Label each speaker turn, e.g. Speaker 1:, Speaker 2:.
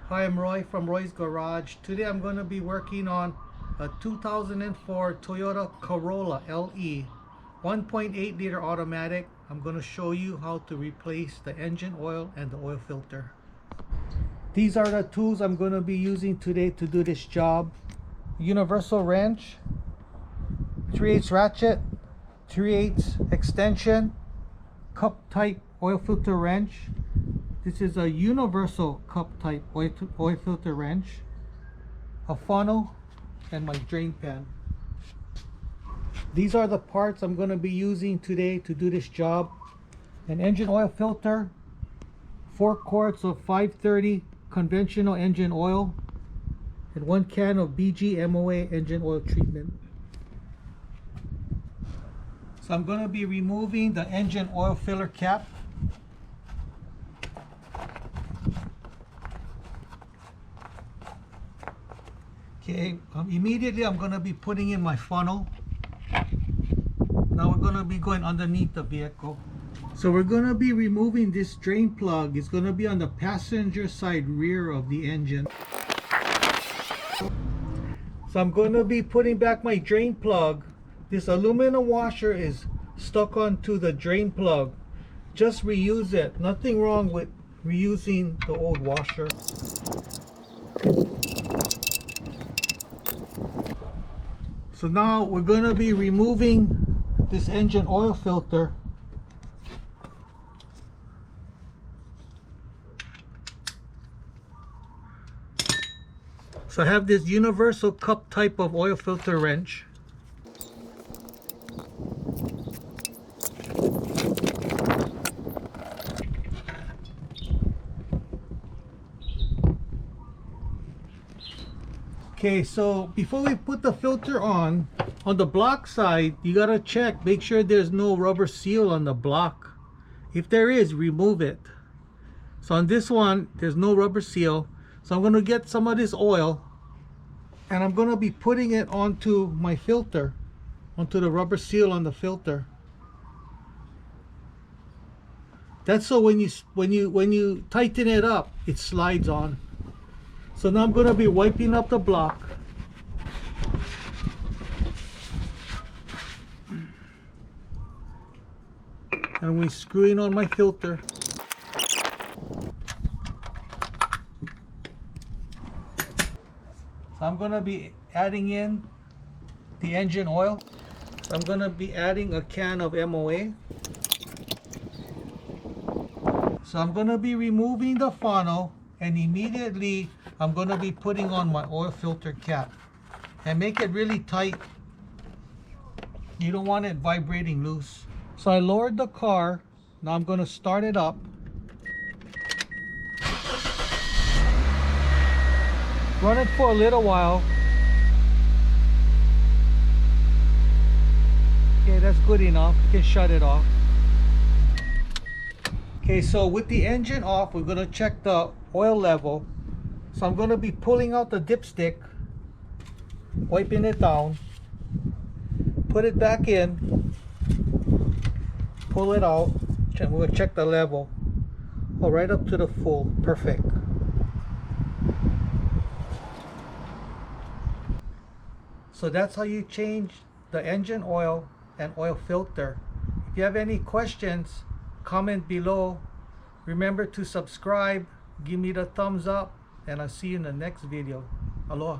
Speaker 1: Hi, I'm Roy from Roy's Garage. Today I'm going to be working on a 2004 Toyota Corolla LE 1.8 liter automatic. I'm going to show you how to replace the engine oil and the oil filter. These are the tools I'm going to be using today to do this job. Universal wrench, 3/8 ratchet, 3/8 extension, cup type oil filter wrench. This is a universal cup type oil filter wrench, a funnel, and my drain pan. These are the parts I'm going to be using today to do this job. An engine oil filter, 4 quarts of 530 conventional engine oil, and 1 can of BG MOA engine oil treatment. So I'm going to be removing the engine oil filler cap. Okay, immediately I'm going to be putting in my funnel. Now we're going to be going underneath the vehicle. So we're going to be removing this drain plug. It's going to be on the passenger side rear of the engine. So I'm going to be putting back my drain plug. This aluminum washer is stuck onto the drain plug. Just reuse it. Nothing wrong with reusing the old washer. So now we're going to be removing this engine oil filter. So I have this universal cup type of oil filter wrench. Okay, so before we put the filter on the block side, you gotta check, make sure there's no rubber seal on the block. If there is, remove it. So on this one, there's no rubber seal. So I'm gonna get some of this oil and I'm gonna be putting it onto my filter, onto the rubber seal on the filter. That's so when you tighten it up, it slides on. So now I'm going to be wiping up the block. And we're screwing on my filter. So I'm going to be adding in the engine oil. So I'm going to be adding a can of MOA. So I'm going to be removing the funnel, and immediately I'm going to be putting on my oil filter cap. And make it really tight. You don't want it vibrating loose. So I lowered the car. Now I'm going to start it up. Run it for a little while. Okay, that's good enough. You can shut it off. Okay, so with the engine off, we're going to check the oil level. So I'm going to be pulling out the dipstick, wiping it down, put it back in, pull it out, and we're going to check the level. Oh, right up to the full. Perfect. So that's how you change the engine oil and oil filter. If you have any questions, comment below. Remember to subscribe, give me the thumbs up, and I'll see you in the next video. Aloha.